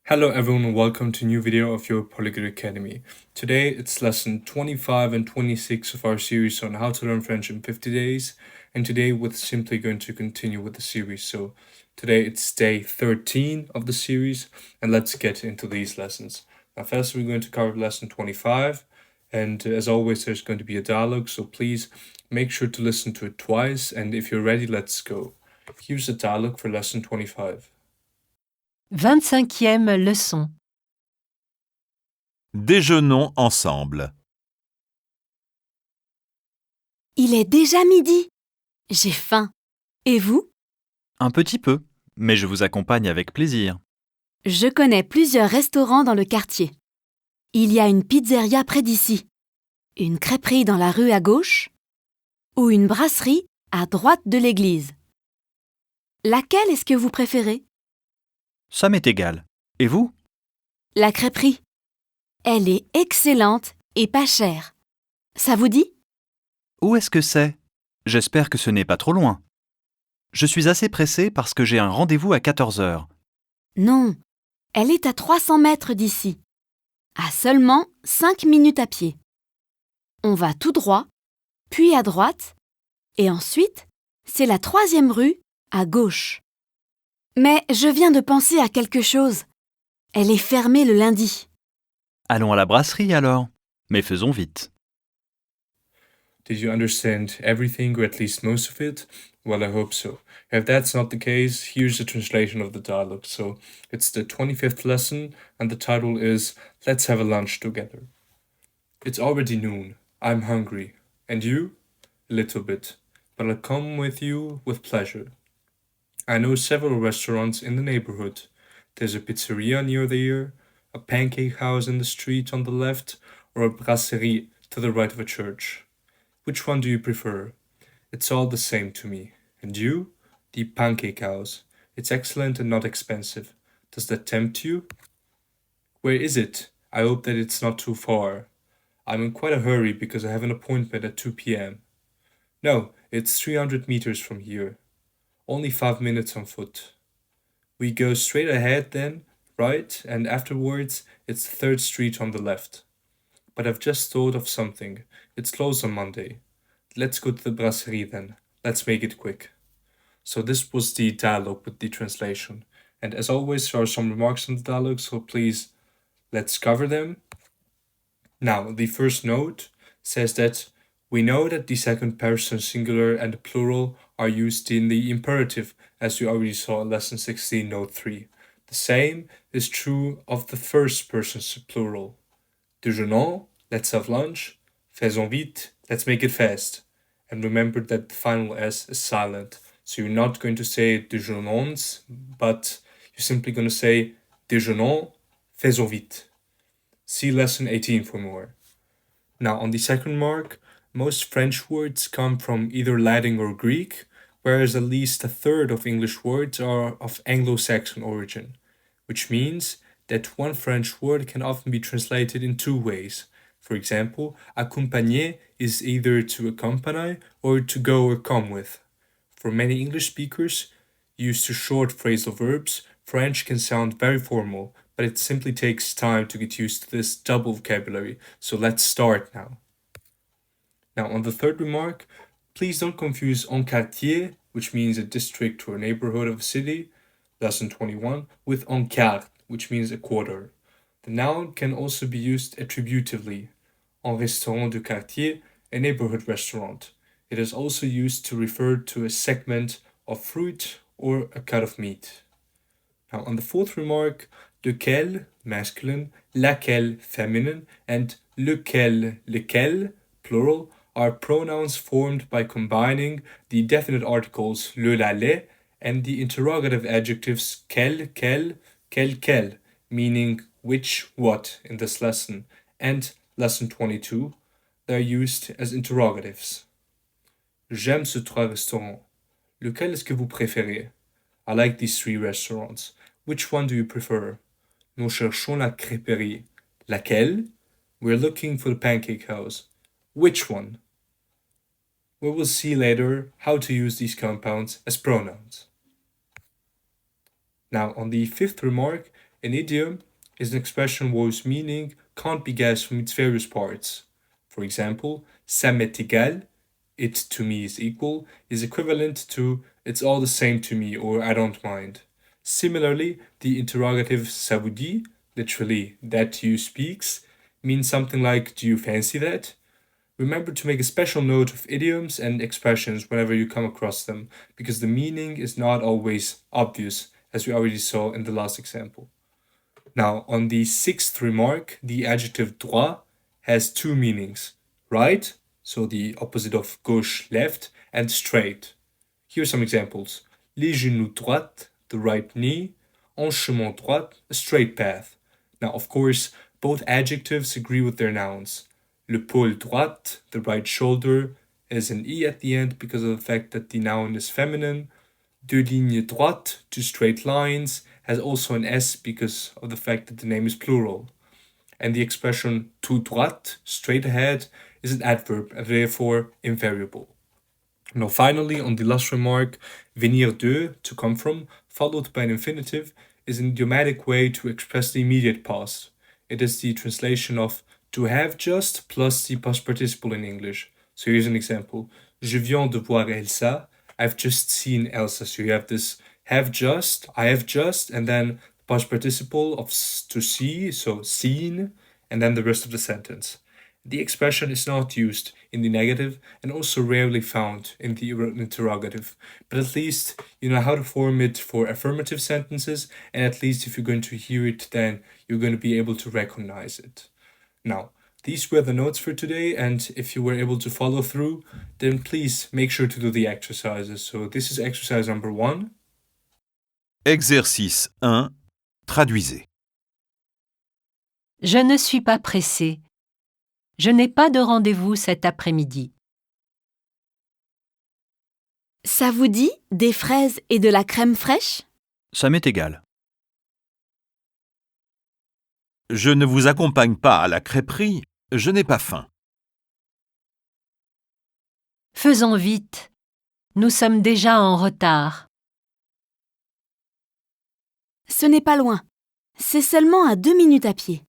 Hello everyone and welcome to a new video of Your Polyglot Academy. Today it's lesson 25 and 26 of our series on how to learn French in 50 days. And today we're simply going to continue with the series. So today it's day 13 of the series and let's get into these lessons. Now first we're going to cover lesson 25 and as always there's going to be a dialogue, so please make sure to listen to it twice, and if you're ready, let's go. Here's the dialogue for lesson 25. 25e leçon. Déjeunons ensemble. Il est déjà midi. J'ai faim. Et vous? Un petit peu, mais je vous accompagne avec plaisir. Je connais plusieurs restaurants dans le quartier. Il y a une pizzeria près d'ici, une crêperie dans la rue à gauche ou une brasserie à droite de l'église. Laquelle est-ce que vous préférez? Ça m'est égal. Et vous? La crêperie. Elle est excellente et pas chère. Ça vous dit? Où est-ce que c'est? J'espère que ce n'est pas trop loin. Je suis assez pressé parce que j'ai un rendez-vous à 14 heures. Non, elle est à 300 mètres d'ici, à seulement 5 minutes à pied. On va tout droit, puis à droite, et ensuite, c'est la 3e rue à gauche. Mais je viens de penser à quelque chose. Elle est fermée le lundi. Allons à la brasserie alors. Mais faisons vite. Did you understand everything, or at least most of it? Well, I hope so. If that's not the case, here's a translation of the dialogue. So, it's the 25th lesson, and the title is Let's Have a Lunch Together. It's already noon. I'm hungry. And you? A little bit. But I'll come with you with pleasure. I know several restaurants in the neighborhood. There's a pizzeria near there, a pancake house in the street on the left, or a brasserie to the right of a church. Which one do you prefer? It's all the same to me. And you? The pancake house. It's excellent and not expensive. Does that tempt you? Where is it? I hope that it's not too far. I'm in quite a hurry because I have an appointment at 2 p.m. No, it's 300 meters from here. Only 5 minutes on foot. We go straight ahead then, right, and afterwards it's 3rd Street on the left. But I've just thought of something. It's closed on Monday. Let's go to the brasserie then. Let's make it quick. So this was the dialogue with the translation. And as always, there are some remarks on the dialogue, so please, let's cover them. Now, the first note says that we know that the second person singular and the plural are used in the imperative, as we already saw in lesson 16, note 3. The same is true of the first person plural. Déjeunons, let's have lunch. Faisons vite, let's make it fast. And remember that the final S is silent. So you're not going to say déjeunons, but you're simply going to say déjeunons, faisons vite. See lesson 18 for more. Now, on the second mark, most French words come from either Latin or Greek, whereas at least a third of English words are of Anglo-Saxon origin, which means that one French word can often be translated in two ways. For example, accompagner is either to accompany or to go or come with. For many English speakers used to short phrasal verbs, French can sound very formal, but it simply takes time to get used to this double vocabulary, so let's start now. Now, on the third remark, please don't confuse un quartier, which means a district or neighborhood of a city, lesson 21, with un quart, which means a quarter. The noun can also be used attributively. Un restaurant du quartier, a neighborhood restaurant. It is also used to refer to a segment of fruit or a cut of meat. Now, on the fourth remark, lequel, masculine, laquelle, feminine, and lequel, plural, are pronouns formed by combining the definite articles le, la, les, and the interrogative adjectives quel, meaning which, what in this lesson, and lesson 22, they are used as interrogatives. J'aime ces trois restaurants. Lequel est-ce que vous préférez? I like these 3 restaurants. Which one do you prefer? Nous cherchons la crêperie. Laquelle? We're looking for the pancake house. Which one? We will see later how to use these compounds as pronouns. Now, on the fifth remark, An idiom is an expression whose meaning can't be guessed from its various parts. For example, ça m'est égal, it to me is equal, is equivalent to it's all the same to me or I don't mind. Similarly, the interrogative ça vous dit, literally that you speaks, means something like do you fancy that? Remember to make a special note of idioms and expressions whenever you come across them, because the meaning is not always obvious, as we already saw in the last example. Now, on the sixth remark, the adjective droit has two meanings: right, so the opposite of gauche, left, and straight. Here are some examples: les genoux droites, the right knee; en chemin droit, a straight path. Now, of course, both adjectives agree with their nouns. L'épaule droite, the right shoulder, has an E at the end because of the fact that the noun is feminine. Deux lignes droites, two straight lines, has also an S because of the fact that the name is plural. And the expression tout droit, straight ahead, is an adverb and therefore invariable. Now, finally, on the last remark, venir de, to come from, followed by an infinitive, is an idiomatic way to express the immediate past. It is the translation of to have just plus the past participle in English. So here's an example: Je viens de voir Elsa. I've just seen Elsa. So you have this have just, I have just, and then past participle of to see, so seen, and then the rest of the sentence. The expression is not used in the negative and also rarely found in the interrogative, but at least you know how to form it for affirmative sentences, and at least if you're going to hear it, then you're going to be able to recognize it. Now, these were the notes for today, and if you were able to follow through, then please make sure to do the exercises. So this is exercise number 1. Exercice 1. Traduisez. Je ne suis pas pressée. Je n'ai pas de rendez-vous cet après-midi. Ça vous dit des fraises et de la crème fraîche? Ça m'est égal. Je ne vous accompagne pas à la crêperie, je n'ai pas faim. Faisons vite. Nous sommes déjà en retard. Ce n'est pas loin. C'est seulement à 2 minutes à pied.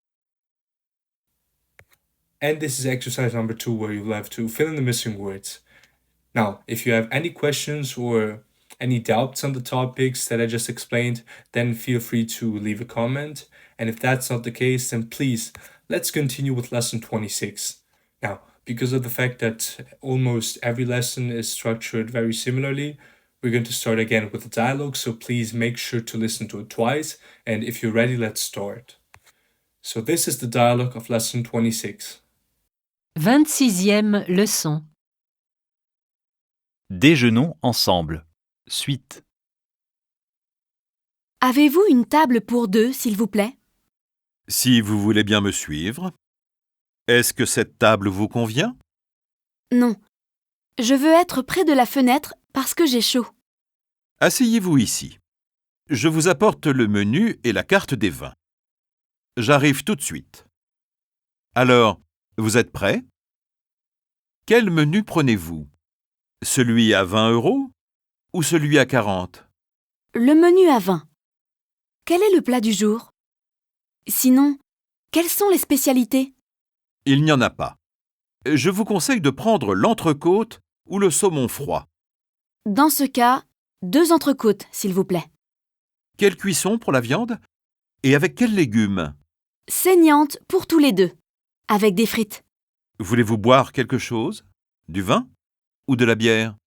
And this is exercise number 2, where you'll have to fill in the missing words. Now, if you have any questions or any doubts on the topics that I just explained, then feel free to leave a comment. And if that's not the case, then please, let's continue with lesson 26. Now, because of the fact that almost every lesson is structured very similarly, we're going to start again with the dialogue, so please make sure to listen to it twice. And if you're ready, let's start. So this is the dialogue of lesson 26. 26e leçon. Déjeunons ensemble. Suite. Avez-vous une table pour 2, s'il vous plaît? Si vous voulez bien me suivre. Est-ce que cette table vous convient? Non. Je veux être près de la fenêtre parce que j'ai chaud. Asseyez-vous ici. Je vous apporte le menu et la carte des vins. J'arrive tout de suite. Alors, vous êtes prêts? Quel menu prenez-vous? Celui à 20 € ou celui à 40? Le menu à 20. Quel est le plat du jour? Sinon, quelles sont les spécialités? Il n'y en a pas. Je vous conseille de prendre l'entrecôte ou le saumon froid. Dans ce cas, 2 entrecôtes, s'il vous plaît. Quelle cuisson pour la viande? Et avec quels légumes? Saignante pour tous les 2, avec des frites. Voulez-vous boire quelque chose? Du vin ou de la bière?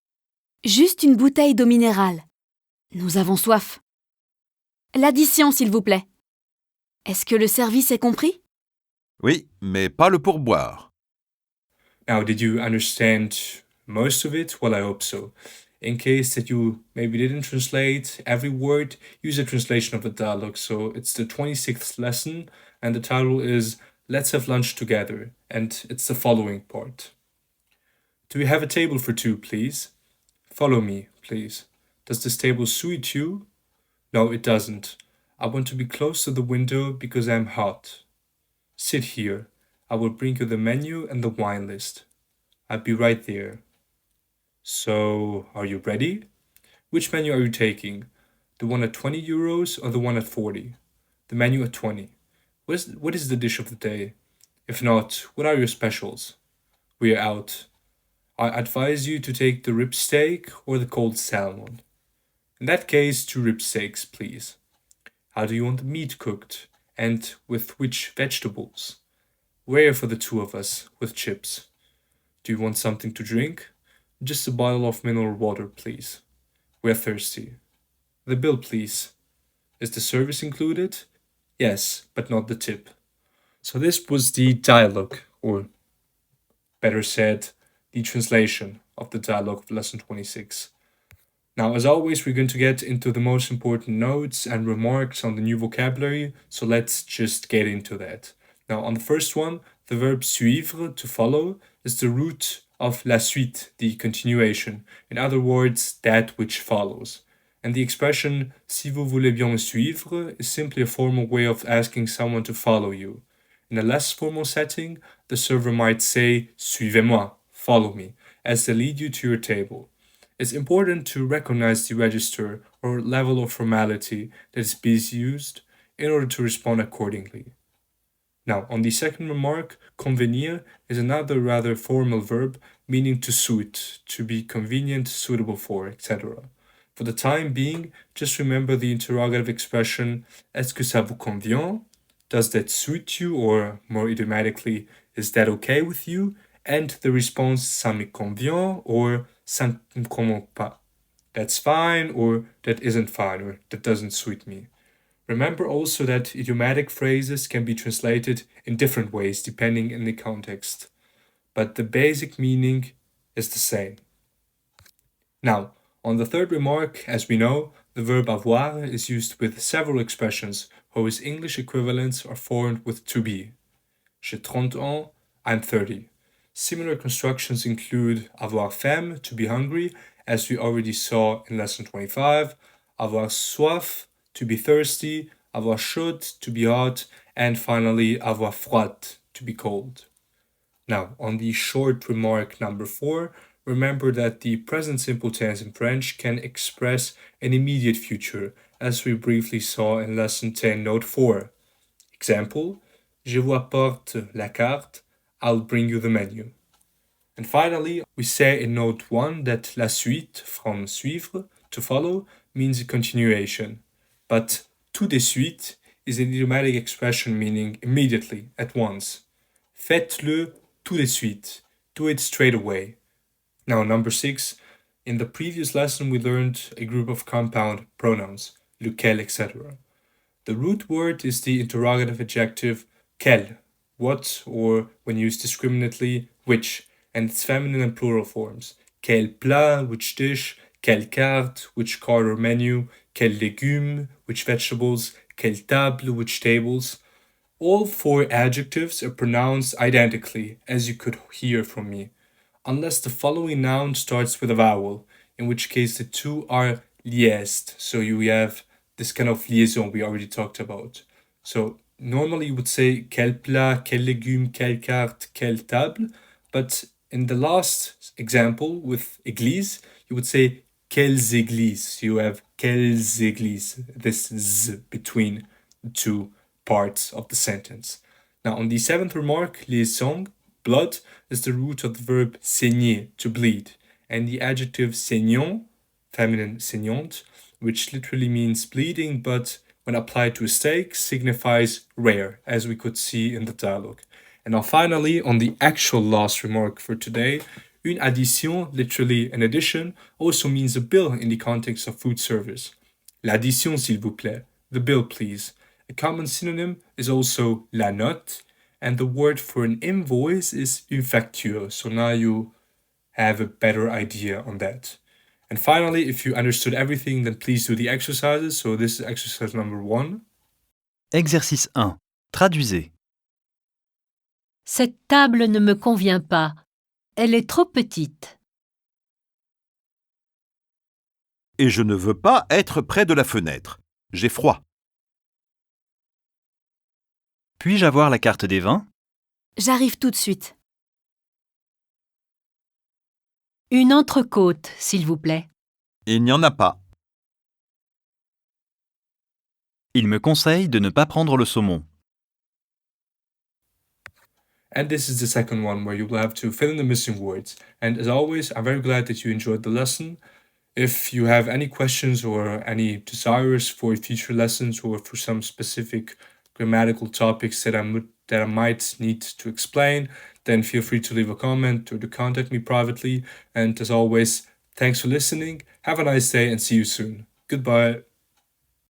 Juste une bouteille d'eau minérale. Nous avons soif. L'addition, s'il vous plaît. Est-ce que le service est compris? Oui, mais pas le pourboire. Now, did you understand most of it? Well, I hope so. In case that you maybe didn't translate every word, use a translation of the dialogue. So it's the 26th lesson, and the title is Let's Have Lunch Together, and it's the following part. Do you have a table for 2, please? Follow me, please. Does this table suit you? No, it doesn't. I want to be close to the window because I'm hot. Sit here. I will bring you the menu and the wine list. I'll be right there. So, are you ready? Which menu are you taking? The one at 20 euros or the one at 40? The menu at 20. What is the dish of the day? If not, what are your specials? We are out. I advise you to take the rib steak or the cold salmon. In that case, 2 rib steaks, please. How do you want the meat cooked? And with which vegetables? Where for the 2 of us, with chips? Do you want something to drink? Just a bottle of mineral water, please. We're thirsty. The bill, please. Is the service included? Yes, but not the tip. So this was the dialogue, or better said, the translation of the dialogue of lesson 26. Now, as always, we're going to get into the most important notes and remarks on the new vocabulary, so let's just get into that. Now, on the first one, the verb suivre, to follow, is the root of la suite, the continuation. In other words, that which follows. And the expression si vous voulez bien me suivre is simply a formal way of asking someone to follow you. In a less formal setting, the server might say suivez-moi, follow me, as they lead you to your table. It's important to recognize the register or level of formality that is being used in order to respond accordingly. Now, on the second remark, convenir is another rather formal verb meaning to suit, to be convenient, suitable for, etc. For the time being, just remember the interrogative expression est-ce que ça vous convient? Does that suit you? Or more idiomatically, is that okay with you? And the response ça me convient or ça ne me convient pas. That's fine or that isn't fine or that doesn't suit me. Remember also that idiomatic phrases can be translated in different ways depending on the context, but the basic meaning is the same. Now, on the third remark, as we know, the verb avoir is used with several expressions whose English equivalents are formed with to be. J'ai 30 ans, I'm 30. Similar constructions include avoir faim, to be hungry, as we already saw in lesson 25, avoir soif, to be thirsty, avoir chaud, to be hot, and finally avoir froid, to be cold. Now, on the short remark number 4, remember that the present simple tense in French can express an immediate future, as we briefly saw in lesson 10, note 4. Example, je vous apporte la carte, I'll bring you the menu. And finally, we say in note 1 that la suite, from suivre, to follow, means a continuation. But tout de suite is an idiomatic expression meaning immediately, at once. Faites-le tout de suite. Do it straight away. Now, number 6. In the previous lesson, we learned a group of compound pronouns, lequel, etc. The root word is the interrogative adjective quel, what, or when used discriminately, which, and its feminine and plural forms. Quel plat, which dish, quelle carte, which card or menu, quel légume, which vegetables, quelle table, which tables. All 4 adjectives are pronounced identically, as you could hear from me, unless the following noun starts with a vowel, in which case the 2 are liaised, so you have this kind of liaison we already talked about. So normally you would say quel plat, quel légume, quelle carte, quelle table, but in the last example with église, you would say quelles églises. You have quelles églises, this z between the 2 parts of the sentence. Now on the 7th remark, liaison, blood, is the root of the verb saigner, to bleed, and the adjective saignant, feminine saignante, which literally means bleeding, but when applied to a steak signifies rare, as we could see in the dialogue. And now finally, on the actual last remark for today, une addition, literally an addition, also means a bill in the context of food service. L'addition, s'il vous plaît. The bill, please. A common synonym is also la note, and the word for an invoice is une facture. So now you have a better idea on that. And finally, if you understood everything, then please do the exercises. So this is exercise number 1. Exercice 1. Traduisez. Cette table ne me convient pas. Elle est trop petite. Et je ne veux pas être près de la fenêtre. J'ai froid. Puis-je avoir la carte des vins? J'arrive tout de suite. Une entrecôte, s'il vous plaît. Il n'y en a pas. Il me conseille de ne pas prendre le saumon. And this is the second one where you will have to fill in the missing words. And as always, I'm very glad that you enjoyed the lesson. If you have any questions or any desires for future lessons or for some specific grammatical topics that I might need to explain, then feel free to leave a comment or to contact me privately. And as always, thanks for listening. Have a nice day and see you soon. Goodbye.